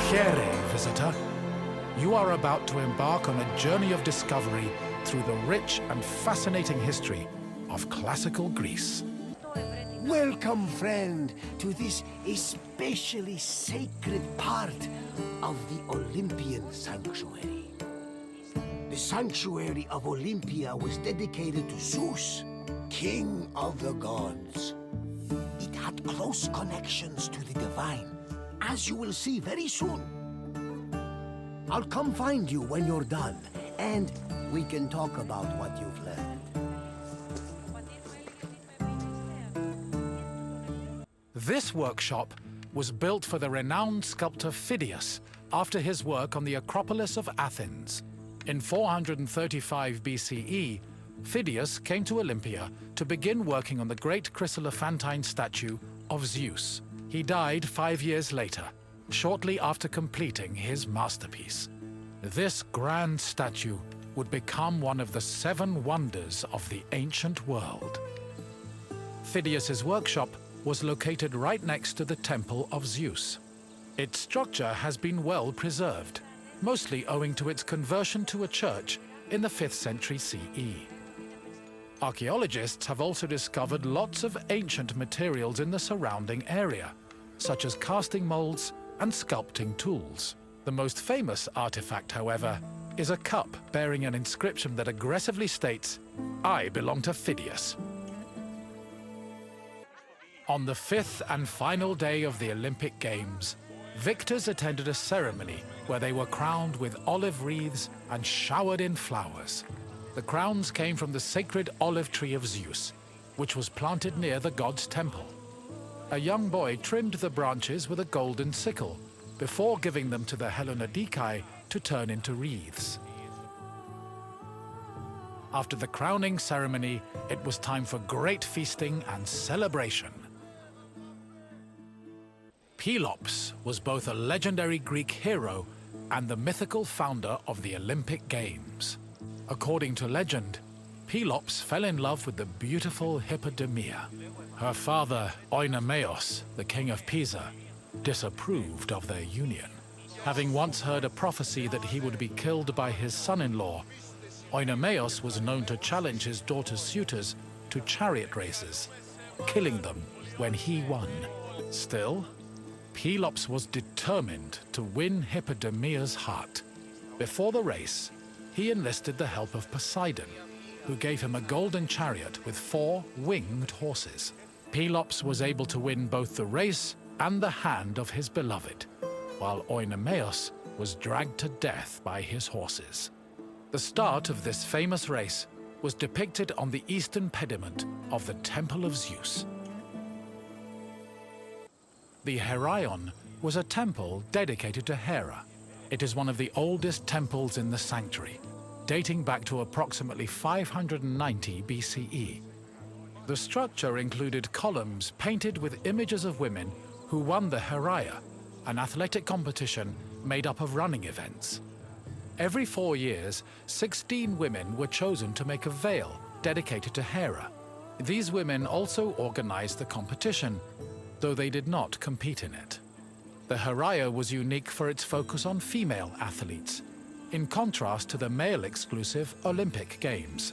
Here, visitor. You are about to embark on a journey of discovery through the rich and fascinating history of classical Greece. Welcome, friend, to this especially sacred part of the Olympian sanctuary. The sanctuary of Olympia was dedicated to Zeus, king of the gods. It had close connections to the divine, as you will see very soon. I'll come find you when you're done, and we can talk about what you've learned. This workshop was built for the renowned sculptor Phidias after his work on the Acropolis of Athens. In 435 BCE, Phidias came to Olympia to begin working on the great chryselephantine statue of Zeus. He died 5 years later, shortly after completing his masterpiece. This grand statue would become one of the 7 wonders of the ancient world. Phidias's workshop was located right next to the Temple of Zeus. Its structure has been well preserved, mostly owing to its conversion to a church in the 5th century CE. Archaeologists have also discovered lots of ancient materials in the surrounding area, such as casting molds and sculpting tools. The most famous artifact, however, is a cup bearing an inscription that aggressively states, "I belong to Phidias." On the 5th and final day of the Olympic Games, victors attended a ceremony where they were crowned with olive wreaths and showered in flowers. The crowns came from the sacred olive tree of Zeus, which was planted near the god's temple. A young boy trimmed the branches with a golden sickle before giving them to the Hellanodikai to turn into wreaths. After the crowning ceremony, it was time for great feasting and celebration. Pelops was both a legendary Greek hero and the mythical founder of the Olympic Games. According to legend, Pelops fell in love with the beautiful Hippodamia. Her father, Oenomaus, the king of Pisa, disapproved of their union. Having once heard a prophecy that he would be killed by his son-in-law, Oenomaus was known to challenge his daughter's suitors to chariot races, killing them when he won. Still, Pelops was determined to win Hippodamia's heart. Before the race, he enlisted the help of Poseidon, who gave him a golden chariot with 4 winged horses. Pelops was able to win both the race and the hand of his beloved, while Oenomaus was dragged to death by his horses. The start of this famous race was depicted on the eastern pediment of the Temple of Zeus. The Heraion was a temple dedicated to Hera. It is one of the oldest temples in the sanctuary, dating back to approximately 590 BCE. The structure included columns painted with images of women who won the Heraia, an athletic competition made up of running events. Every 4 years, 16 women were chosen to make a veil dedicated to Hera. These women also organized the competition, though they did not compete in it. The Heraia was unique for its focus on female athletes, in contrast to the male-exclusive Olympic Games.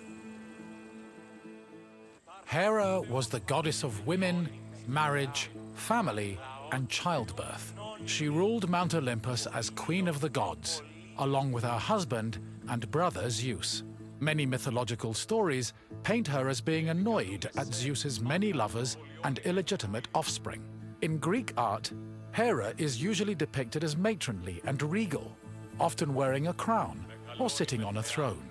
Hera was the goddess of women, marriage, family, and childbirth. She ruled Mount Olympus as Queen of the Gods, along with her husband and brother Zeus. Many mythological stories paint her as being annoyed at Zeus's many lovers and illegitimate offspring. In Greek art, Hera is usually depicted as matronly and regal, often wearing a crown or sitting on a throne.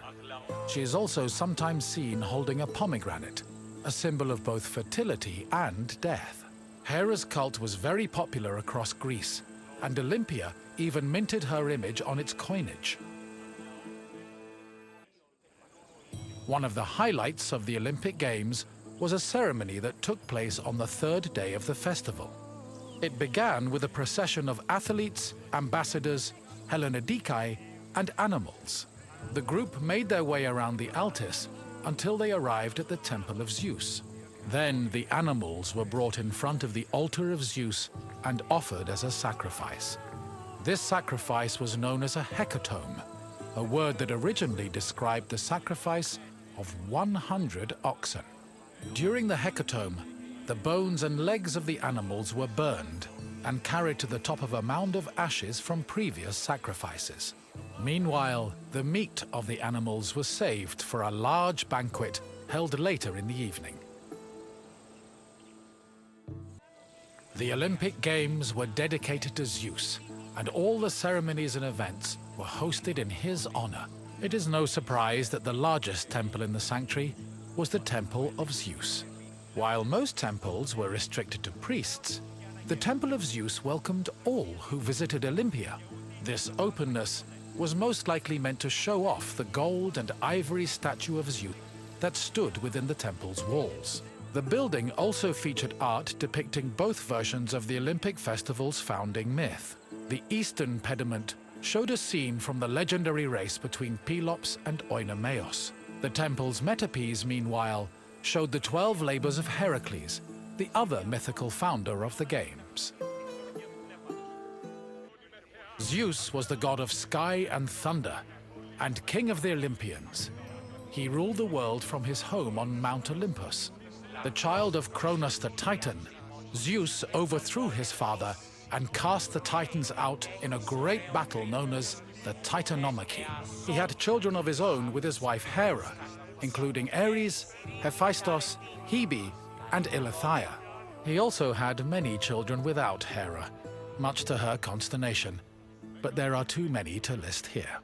She is also sometimes seen holding a pomegranate, a symbol of both fertility and death. Hera's cult was very popular across Greece, and Olympia even minted her image on its coinage. One of the highlights of the Olympic Games was a ceremony that took place on the 3rd day of the festival. It began with a procession of athletes, ambassadors, Hellanodikai, and animals. The group made their way around the Altis until they arrived at the Temple of Zeus. Then the animals were brought in front of the altar of Zeus and offered as a sacrifice. This sacrifice was known as a hecatomb, a word that originally described the sacrifice of 100 oxen. During the hecatomb, the bones and legs of the animals were burned and carried to the top of a mound of ashes from previous sacrifices. Meanwhile, the meat of the animals was saved for a large banquet held later in the evening. The Olympic Games were dedicated to Zeus, and all the ceremonies and events were hosted in his honor. It is no surprise that the largest temple in the sanctuary was the Temple of Zeus. While most temples were restricted to priests, the Temple of Zeus welcomed all who visited Olympia. This openness was most likely meant to show off the gold and ivory statue of Zeus that stood within the temple's walls. The building also featured art depicting both versions of the Olympic festival's founding myth. The eastern pediment showed a scene from the legendary race between Pelops and Oenomaus. The temple's metapiece, meanwhile, showed the 12 labors of Heracles, the other mythical founder of the games. Zeus was the god of sky and thunder, and king of the Olympians. He ruled the world from his home on Mount Olympus. The child of Cronus the Titan, Zeus overthrew his father and cast the Titans out in a great battle known as the Titanomachy. He had children of his own with his wife Hera, including Ares, Hephaestus, Hebe, and Eileithyia. He also had many children without Hera, much to her consternation, but there are too many to list here.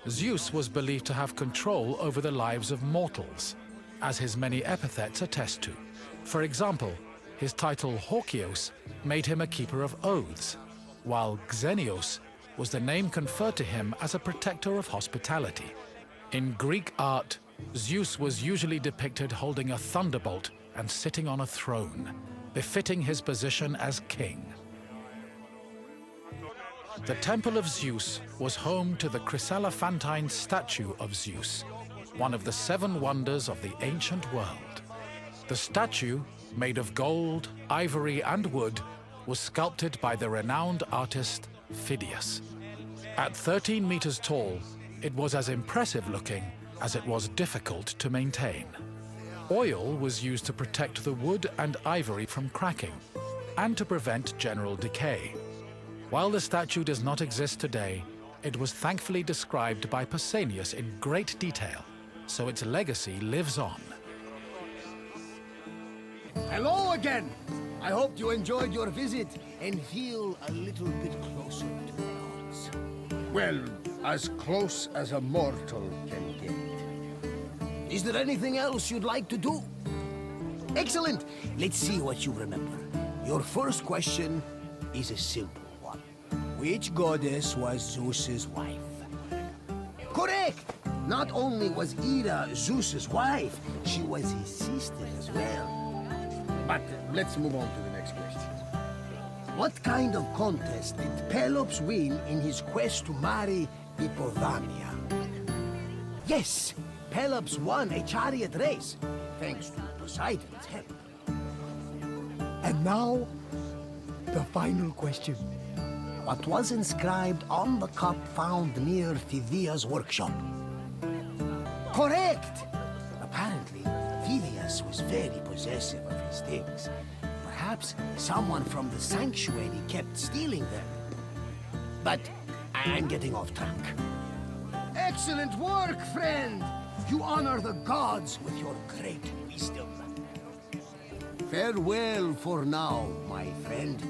Zeus was believed to have control over the lives of mortals, as his many epithets attest to. For example, his title Hawkios made him a keeper of oaths, while Xenios was the name conferred to him as a protector of hospitality. In Greek art, Zeus was usually depicted holding a thunderbolt and sitting on a throne, befitting his position as king. The Temple of Zeus was home to the chryselephantine statue of Zeus, one of the 7 wonders of the ancient world. The statue, made of gold, ivory, and wood, was sculpted by the renowned artist Phidias. At 13 meters tall, it was as impressive looking as it was difficult to maintain. Oil was used to protect the wood and ivory from cracking and to prevent general decay. While the statue does not exist today, it was thankfully described by Pausanias in great detail, so its legacy lives on. Hello again! I hope you enjoyed your visit and feel a little bit closer to the gods. Well, as close as a mortal can get. Is there anything else you'd like to do? Excellent! Let's see what you remember. Your first question is a simple one. Which goddess was Zeus's wife? Correct! Not only was Hera Zeus's wife, she was his sister as well. But let's move on to the next question. What kind of contest did Pelops win in his quest to marry Hippodamia? Yes, Pelops won a chariot race, thanks to Poseidon's help. And now, the final question. What was inscribed on the cup found near Phidias' workshop? Correct! Apparently, Phidias was very possessive of his things. Perhaps someone from the sanctuary kept stealing them. But I'm getting off track. Excellent work, friend! You honor the gods with your great wisdom. Farewell for now, my friend.